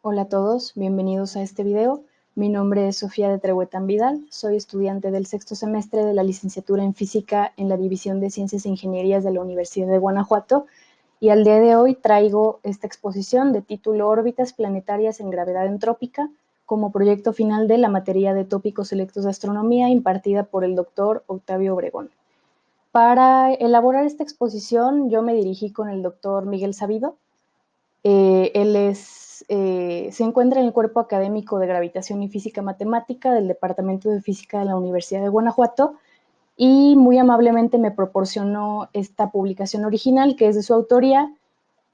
Hola a todos, bienvenidos a este video. Mi nombre es Sofía de Trehuetán Vidal, soy estudiante del sexto semestre de la licenciatura en Física en la División de Ciencias e Ingenierías de la Universidad de Guanajuato y al día de hoy traigo esta exposición de título Órbitas planetarias en gravedad entrópica como proyecto final de la materia de tópicos selectos de astronomía impartida por el doctor Octavio Obregón. Para elaborar esta exposición yo me dirigí con el doctor Miguel Sabido. Se encuentra en el cuerpo académico de Gravitación y Física Matemática del Departamento de Física de la Universidad de Guanajuato y muy amablemente me proporcionó esta publicación original que es de su autoría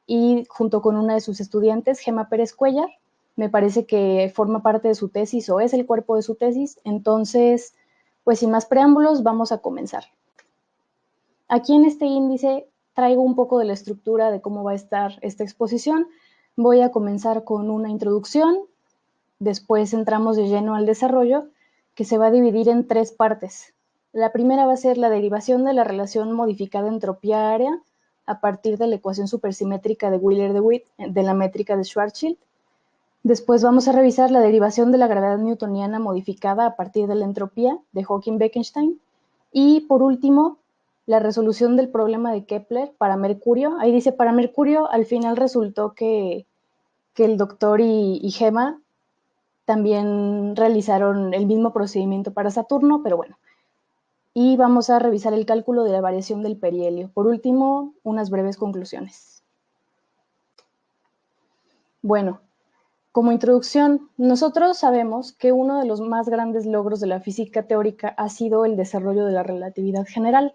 y junto con una de sus estudiantes, Gema Pérez Cuellar, me parece que forma parte de su tesis o es el cuerpo de su tesis. Entonces, pues sin más preámbulos, vamos a comenzar. Aquí en este índice traigo un poco de la estructura de cómo va a estar esta exposición. Voy a comenzar con una introducción, después entramos de lleno al desarrollo, que se va a dividir en tres partes. La primera va a ser la derivación de la relación modificada entropía-área a partir de la ecuación supersimétrica de Wheeler-DeWitt de la métrica de Schwarzschild. Después vamos a revisar la derivación de la gravedad newtoniana modificada a partir de la entropía de Hawking-Bekenstein. Y por último, la resolución del problema de Kepler para Mercurio. Ahí dice para Mercurio, al final resultó que el doctor y Gema también realizaron el mismo procedimiento para Saturno, pero bueno. Y vamos a revisar el cálculo de la variación del perihelio. Por último, unas breves conclusiones. Bueno, como introducción, nosotros sabemos que uno de los más grandes logros de la física teórica ha sido el desarrollo de la relatividad general.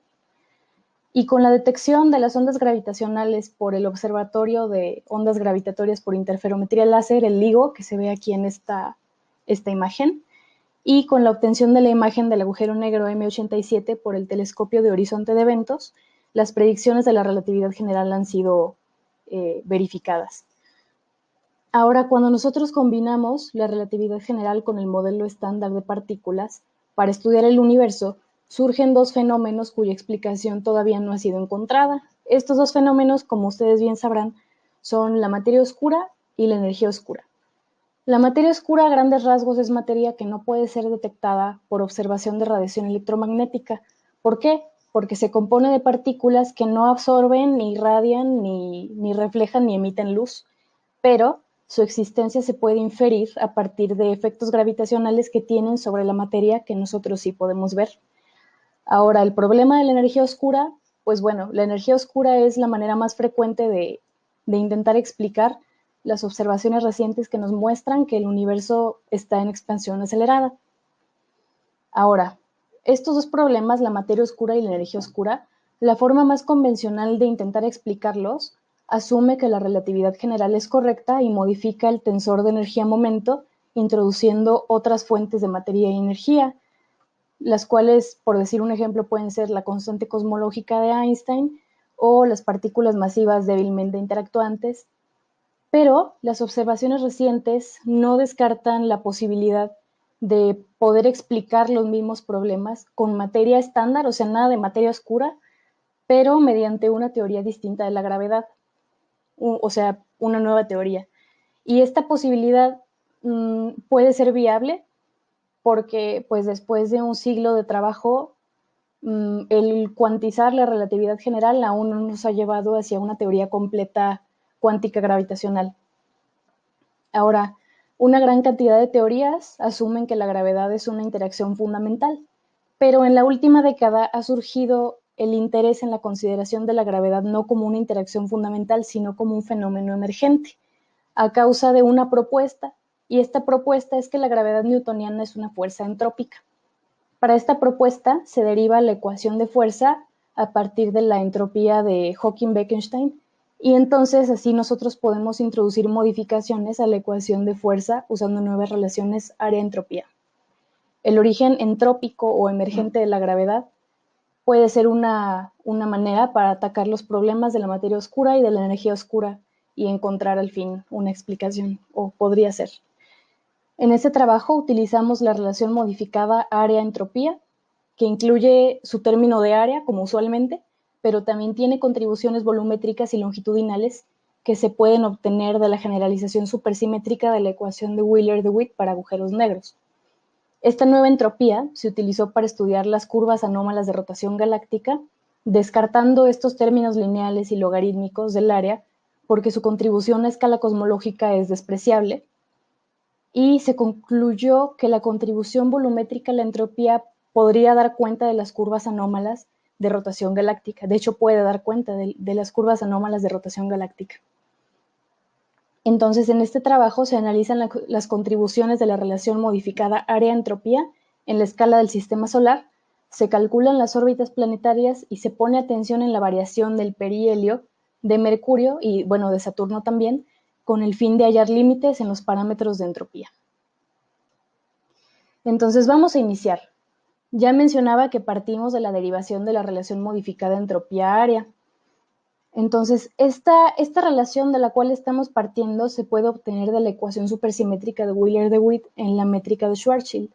Y con la detección de las ondas gravitacionales por el Observatorio de Ondas Gravitatorias por Interferometría Láser, el LIGO, que se ve aquí en esta imagen, y con la obtención de la imagen del agujero negro M87 por el telescopio de horizonte de eventos, las predicciones de la relatividad general han sido verificadas. Ahora, cuando nosotros combinamos la relatividad general con el modelo estándar de partículas para estudiar el universo, surgen dos fenómenos cuya explicación todavía no ha sido encontrada. Estos dos fenómenos, como ustedes bien sabrán, son la materia oscura y la energía oscura. La materia oscura a grandes rasgos es materia que no puede ser detectada por observación de radiación electromagnética. ¿Por qué? Porque se compone de partículas que no absorben, ni irradian, ni reflejan, ni emiten luz, pero su existencia se puede inferir a partir de efectos gravitacionales que tienen sobre la materia que nosotros sí podemos ver. Ahora, el problema de la energía oscura, pues bueno, la energía oscura es la manera más frecuente de intentar explicar las observaciones recientes que nos muestran que el universo está en expansión acelerada. Ahora, estos dos problemas, la materia oscura y la energía oscura, la forma más convencional de intentar explicarlos asume que la relatividad general es correcta y modifica el tensor de energía-momento introduciendo otras fuentes de materia y energía, las cuales, por decir un ejemplo, pueden ser la constante cosmológica de Einstein o las partículas masivas débilmente interactuantes, pero las observaciones recientes no descartan la posibilidad de poder explicar los mismos problemas con materia estándar, o sea, nada de materia oscura, pero mediante una teoría distinta de la gravedad, o sea, una nueva teoría. Y esta posibilidad puede ser viable porque pues después de un siglo de trabajo, el cuantizar la relatividad general aún no nos ha llevado hacia una teoría completa cuántica gravitacional. Ahora, una gran cantidad de teorías asumen que la gravedad es una interacción fundamental, pero en la última década ha surgido el interés en la consideración de la gravedad no como una interacción fundamental, sino como un fenómeno emergente, a causa de una propuesta, y esta propuesta es que la gravedad newtoniana es una fuerza entrópica. Para esta propuesta se deriva la ecuación de fuerza a partir de la entropía de Hawking-Bekenstein y entonces así nosotros podemos introducir modificaciones a la ecuación de fuerza usando nuevas relaciones área-entropía. El origen entrópico o emergente de la gravedad puede ser una manera para atacar los problemas de la materia oscura y de la energía oscura y encontrar al fin una explicación, o podría ser. En este trabajo utilizamos la relación modificada área-entropía, que incluye su término de área, como usualmente, pero también tiene contribuciones volumétricas y longitudinales que se pueden obtener de la generalización supersimétrica de la ecuación de Wheeler-DeWitt para agujeros negros. Esta nueva entropía se utilizó para estudiar las curvas anómalas de rotación galáctica, descartando estos términos lineales y logarítmicos del área porque su contribución a escala cosmológica es despreciable, y se concluyó que la contribución volumétrica a la entropía podría dar cuenta de las curvas anómalas de rotación galáctica. De hecho, puede dar cuenta de las curvas anómalas de rotación galáctica. Entonces, en este trabajo se analizan las contribuciones de la relación modificada área-entropía en la escala del sistema solar, se calculan las órbitas planetarias y se pone atención en la variación del perihelio, de Mercurio y, bueno, de Saturno también, con el fin de hallar límites en los parámetros de entropía. Entonces, vamos a iniciar. Ya mencionaba que partimos de la derivación de la relación modificada entropía-área. Entonces, esta relación de la cual estamos partiendo se puede obtener de la ecuación supersimétrica de Wheeler-DeWitt en la métrica de Schwarzschild.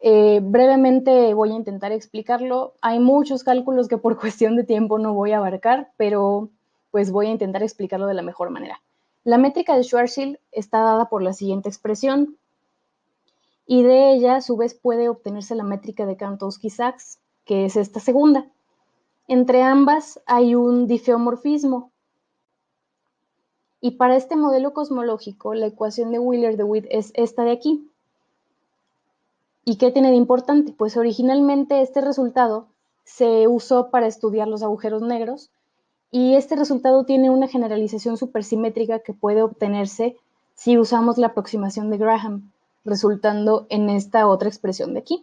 Brevemente voy a intentar explicarlo. Hay muchos cálculos que por cuestión de tiempo no voy a abarcar, pero pues voy a intentar explicarlo de la mejor manera. La métrica de Schwarzschild está dada por la siguiente expresión, y de ella a su vez puede obtenerse la métrica de Minkowski-Sachs, que es esta segunda. Entre ambas hay un difeomorfismo. Y para este modelo cosmológico, la ecuación de Wheeler-DeWitt es esta de aquí. ¿Y qué tiene de importante? Pues originalmente este resultado se usó para estudiar los agujeros negros, y este resultado tiene una generalización supersimétrica que puede obtenerse si usamos la aproximación de Graham, resultando en esta otra expresión de aquí.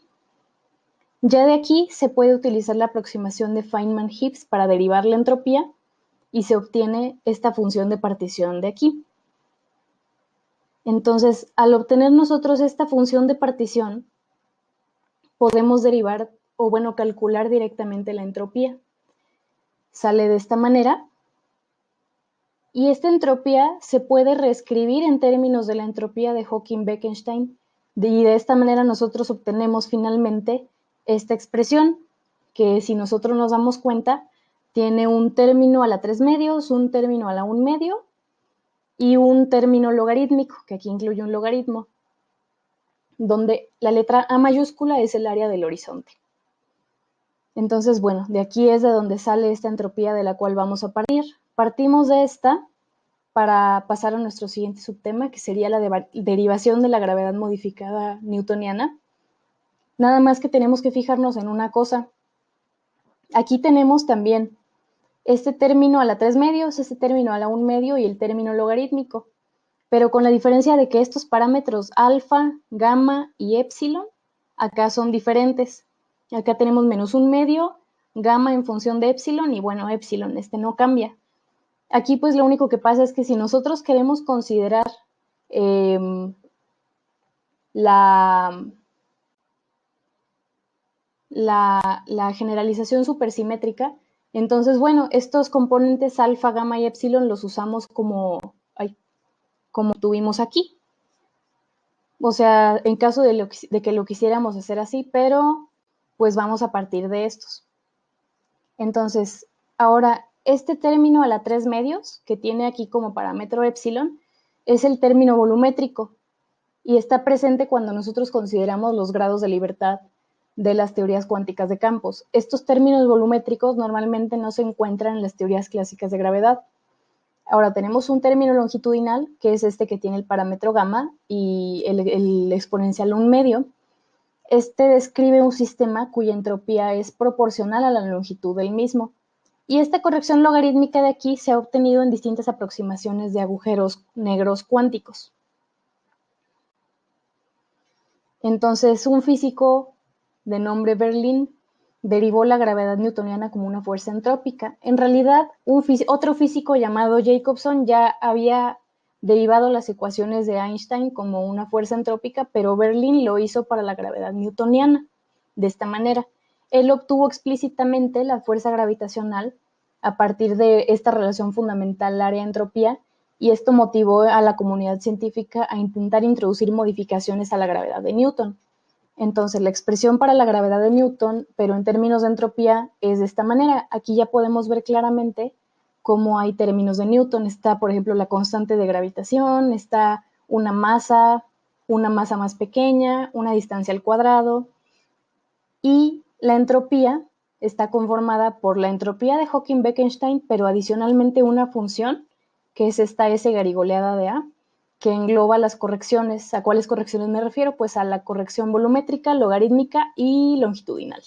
Ya de aquí se puede utilizar la aproximación de Feynman-Gibbs para derivar la entropía y se obtiene esta función de partición de aquí. Entonces, al obtener nosotros esta función de partición, podemos derivar, o bueno, calcular directamente la entropía. Sale de esta manera, y esta entropía se puede reescribir en términos de la entropía de Hawking-Bekenstein, y de esta manera nosotros obtenemos finalmente esta expresión, que si nosotros nos damos cuenta, tiene un término a la 3 medios, un término a la 1 medio, y un término logarítmico, que aquí incluye un logaritmo, donde la letra A mayúscula es el área del horizonte. Entonces, bueno, de aquí es de donde sale esta entropía de la cual vamos a partir. Partimos de esta para pasar a nuestro siguiente subtema, que sería la derivación de la gravedad modificada newtoniana. Nada más que tenemos que fijarnos en una cosa. Aquí tenemos también este término a la 3 medios, este término a la 1 medio y el término logarítmico, pero con la diferencia de que estos parámetros alfa, gamma y épsilon acá son diferentes. Acá tenemos menos 1 medio, gamma en función de épsilon y bueno, épsilon, no cambia. Aquí pues lo único que pasa es que si nosotros queremos considerar la generalización supersimétrica, entonces bueno, estos componentes alfa, gamma y épsilon los usamos como tuvimos aquí. O sea, en caso de que lo quisiéramos hacer así, pero pues vamos a partir de estos. Entonces, ahora, este término a la 3 medios, que tiene aquí como parámetro épsilon, es el término volumétrico y está presente cuando nosotros consideramos los grados de libertad de las teorías cuánticas de campos. Estos términos volumétricos normalmente no se encuentran en las teorías clásicas de gravedad. Ahora tenemos un término longitudinal, que es este que tiene el parámetro gamma y el exponencial 1 medio. Este describe un sistema cuya entropía es proporcional a la longitud del mismo. Y esta corrección logarítmica de aquí se ha obtenido en distintas aproximaciones de agujeros negros cuánticos. Entonces, un físico de nombre Berlin derivó la gravedad newtoniana como una fuerza entrópica. En realidad, otro físico llamado Jacobson ya había derivado las ecuaciones de Einstein como una fuerza entrópica, pero Berlin lo hizo para la gravedad newtoniana. De esta manera, él obtuvo explícitamente la fuerza gravitacional a partir de esta relación fundamental área-entropía, y esto motivó a la comunidad científica a intentar introducir modificaciones a la gravedad de Newton. Entonces, la expresión para la gravedad de Newton, pero en términos de entropía, es de esta manera. Aquí ya podemos ver claramente cómo hay términos de Newton. Está, por ejemplo, la constante de gravitación, está una masa más pequeña, una distancia al cuadrado, y la entropía está conformada por la entropía de Hawking-Bekenstein, pero adicionalmente una función, que es esta S garigoleada de A, que engloba las correcciones. ¿A cuáles correcciones me refiero? Pues a la corrección volumétrica, logarítmica y longitudinal.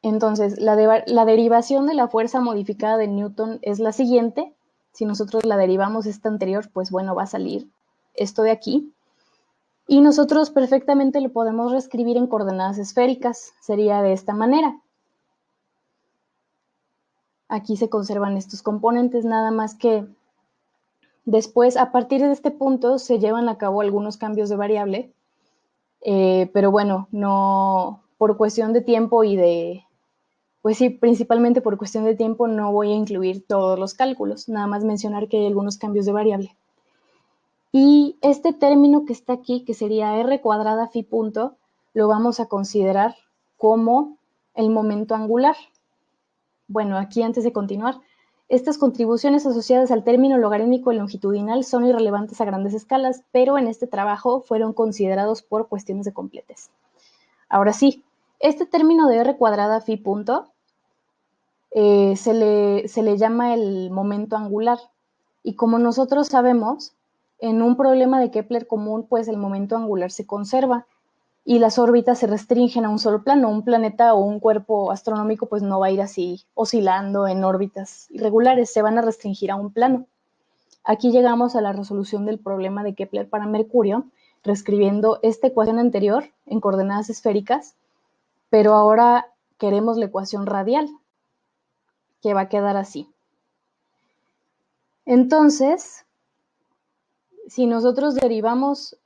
Entonces, la derivación de la fuerza modificada de Newton es la siguiente. Si nosotros la derivamos esta anterior, pues bueno, va a salir esto de aquí. Y nosotros perfectamente lo podemos reescribir en coordenadas esféricas. Sería de esta manera. Aquí se conservan estos componentes, nada más que después, a partir de este punto, se llevan a cabo algunos cambios de variable, pero bueno, no por cuestión de tiempo pues sí, principalmente por cuestión de tiempo no voy a incluir todos los cálculos, nada más mencionar que hay algunos cambios de variable. Y este término que está aquí, que sería r cuadrada phi punto, lo vamos a considerar como el momento angular. Bueno, aquí antes de continuar, estas contribuciones asociadas al término logarítmico y longitudinal son irrelevantes a grandes escalas, pero en este trabajo fueron considerados por cuestiones de completez. Ahora sí, este término de r cuadrada phi punto se le llama el momento angular. Y como nosotros sabemos, en un problema de Kepler común, pues el momento angular se conserva y las órbitas se restringen a un solo plano. Un planeta o un cuerpo astronómico pues no va a ir así oscilando en órbitas irregulares, se van a restringir a un plano. Aquí llegamos a la resolución del problema de Kepler para Mercurio, reescribiendo esta ecuación anterior en coordenadas esféricas, pero ahora queremos la ecuación radial, que va a quedar así. Entonces, si nosotros derivamos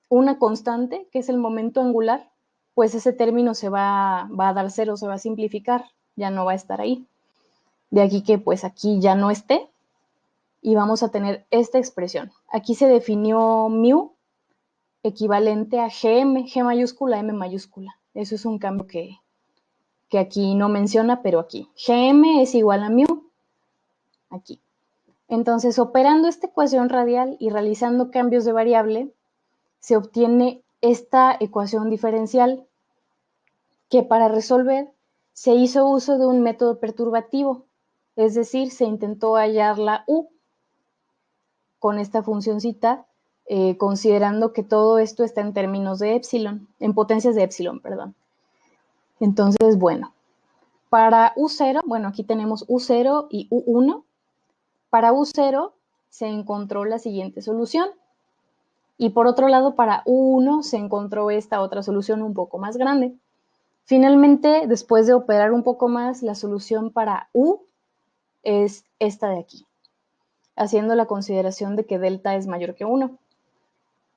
una constante, que es el momento angular, pues ese término va a dar cero, se va a simplificar, ya no va a estar ahí. De aquí que pues aquí ya no esté y vamos a tener esta expresión. Aquí se definió mu equivalente a Gm, G mayúscula, M mayúscula. Eso es un cambio que aquí no menciona, pero aquí. Gm es igual a mu, aquí. Entonces, operando esta ecuación radial y realizando cambios de variable, se obtiene esta ecuación diferencial que para resolver se hizo uso de un método perturbativo, es decir, se intentó hallar la U con esta funcioncita, considerando que todo esto está en términos de épsilon, en potencias de épsilon, perdón. Entonces, bueno, para U0, bueno, aquí tenemos U0 y U1. Para U0 se encontró la siguiente solución. Y por otro lado, para U1 se encontró esta otra solución un poco más grande. Finalmente, después de operar un poco más, la solución para U es esta de aquí, haciendo la consideración de que delta es mayor que 1.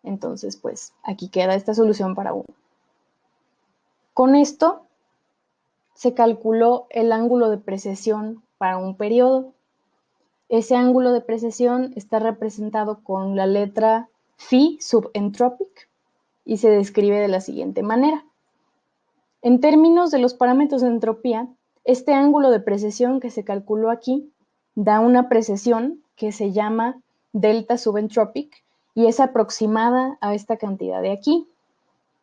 Entonces, pues, aquí queda esta solución para U. Con esto, se calculó el ángulo de precesión para un periodo. Ese ángulo de precesión está representado con la letra phi subentropic y se describe de la siguiente manera. En términos de los parámetros de entropía, este ángulo de precesión que se calculó aquí da una precesión que se llama delta subentropic y es aproximada a esta cantidad de aquí,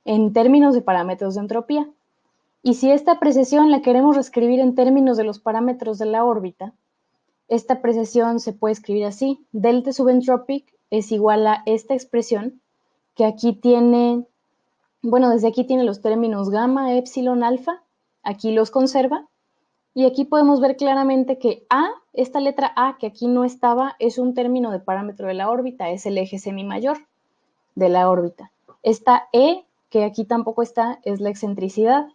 en términos de parámetros de entropía. Y si esta precesión la queremos reescribir en términos de los parámetros de la órbita, esta precesión se puede escribir así: delta subentropic es igual a esta expresión, que aquí tiene, bueno, desde aquí tiene los términos gamma, epsilon, alfa, aquí los conserva, y aquí podemos ver claramente que A, esta letra A que aquí no estaba, es un término de parámetro de la órbita, es el eje semimayor de la órbita. Esta E, que aquí tampoco está, es la excentricidad.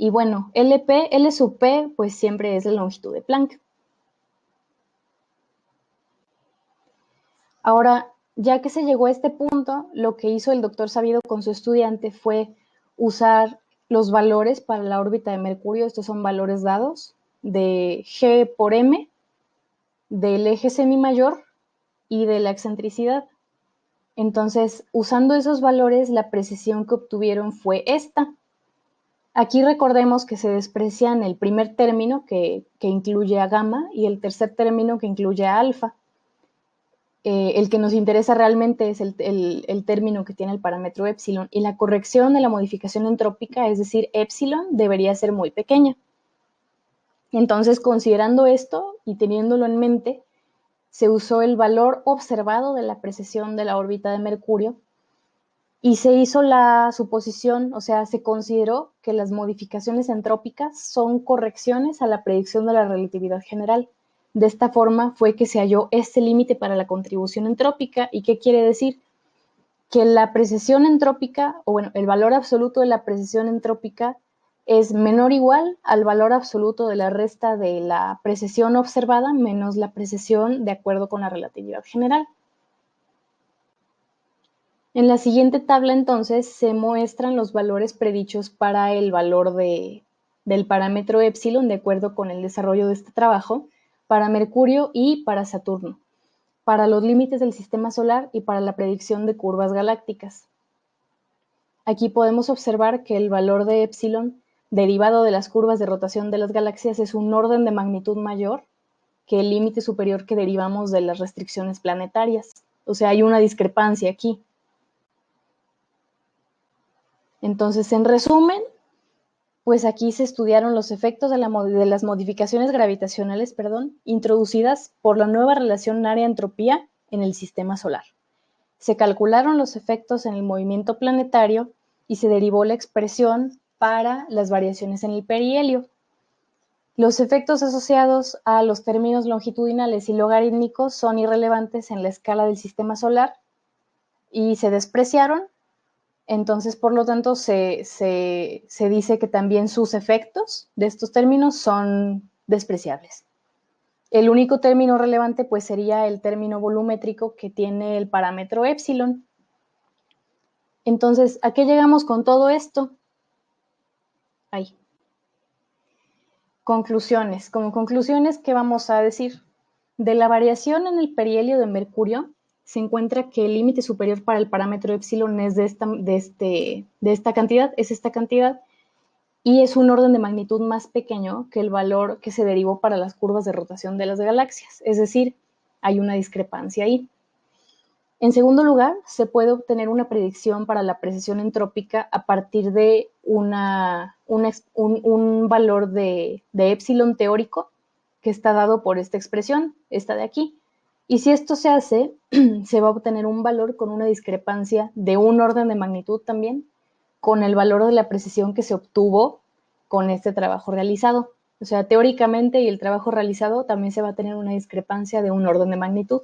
Y bueno, LP, L sub P, pues siempre es la longitud de Planck. Ahora, ya que se llegó a este punto, lo que hizo el doctor Sabido con su estudiante fue usar los valores para la órbita de Mercurio. Estos son valores dados de G por M, del eje semimayor y de la excentricidad. Entonces, usando esos valores, la precisión que obtuvieron fue esta. Aquí recordemos que se desprecian el primer término que incluye a gamma y el tercer término que incluye a alfa. El que nos interesa realmente es el término que tiene el parámetro epsilon, y la corrección de la modificación entrópica, es decir, epsilon, debería ser muy pequeña. Entonces, considerando esto y teniéndolo en mente, se usó el valor observado de la precesión de la órbita de Mercurio y se hizo la suposición, o sea, se consideró que las modificaciones entrópicas son correcciones a la predicción de la relatividad general. De esta forma fue que se halló este límite para la contribución entrópica. ¿Y qué quiere decir? Que la precesión entrópica, o bueno, el valor absoluto de la precesión entrópica es menor o igual al valor absoluto de la resta de la precesión observada menos la precesión de acuerdo con la relatividad general. En la siguiente tabla, entonces, se muestran los valores predichos para el valor del parámetro epsilon de acuerdo con el desarrollo de este trabajo para Mercurio y para Saturno, para los límites del sistema solar y para la predicción de curvas galácticas. Aquí podemos observar que el valor de epsilon derivado de las curvas de rotación de las galaxias es un orden de magnitud mayor que el límite superior que derivamos de las restricciones planetarias. O sea, hay una discrepancia aquí. Entonces, en resumen, pues aquí se estudiaron los efectos de las modificaciones gravitacionales, introducidas por la nueva relación área-entropía en el sistema solar. Se calcularon los efectos en el movimiento planetario y se derivó la expresión para las variaciones en el perihelio. Los efectos asociados a los términos longitudinales y logarítmicos son irrelevantes en la escala del sistema solar y se despreciaron. Entonces, por lo tanto, se dice que también sus efectos de estos términos son despreciables. El único término relevante pues sería el término volumétrico que tiene el parámetro epsilon. Entonces, ¿a qué llegamos con todo esto? Ahí. Conclusiones. Como conclusiones, ¿qué vamos a decir? De la variación en el perihelio de Mercurio, se encuentra que el límite superior para el parámetro epsilon es esta cantidad, y es un orden de magnitud más pequeño que el valor que se derivó para las curvas de rotación de las galaxias. Es decir, hay una discrepancia ahí. En segundo lugar, se puede obtener una predicción para la precesión entrópica a partir de un valor de epsilon teórico que está dado por esta expresión, esta de aquí. Y si esto se hace, se va a obtener un valor con una discrepancia de un orden de magnitud también con el valor de la precesión que se obtuvo con este trabajo realizado. O sea, teóricamente y el trabajo realizado también se va a tener una discrepancia de un orden de magnitud.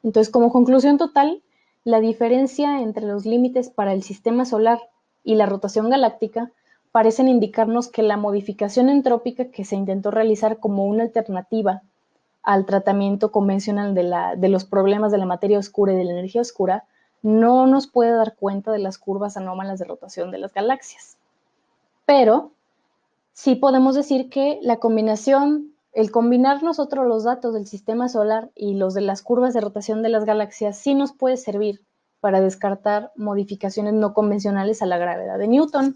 Entonces, como conclusión total, la diferencia entre los límites para el sistema solar y la rotación galáctica parecen indicarnos que la modificación entrópica que se intentó realizar como una alternativa al tratamiento convencional de los problemas de la materia oscura y de la energía oscura no nos puede dar cuenta de las curvas anómalas de rotación de las galaxias. Pero sí podemos decir que el combinar nosotros los datos del sistema solar y los de las curvas de rotación de las galaxias sí nos puede servir para descartar modificaciones no convencionales a la gravedad de Newton.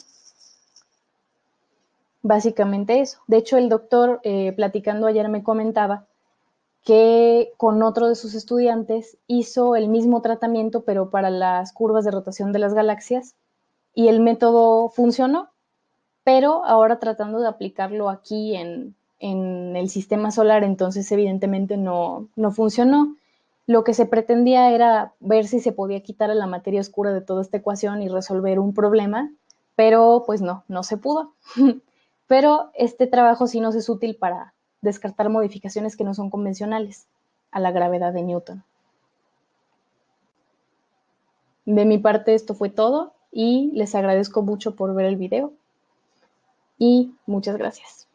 Básicamente eso. De hecho, el doctor, platicando ayer, me comentaba que con otro de sus estudiantes hizo el mismo tratamiento, pero para las curvas de rotación de las galaxias, y el método funcionó, pero ahora tratando de aplicarlo aquí en el sistema solar, entonces evidentemente no funcionó. Lo que se pretendía era ver si se podía quitar a la materia oscura de toda esta ecuación y resolver un problema, pero pues no se pudo. Pero este trabajo sí nos es útil para descartar modificaciones que no son convencionales a la gravedad de Newton. De mi parte esto fue todo y les agradezco mucho por ver el video y muchas gracias.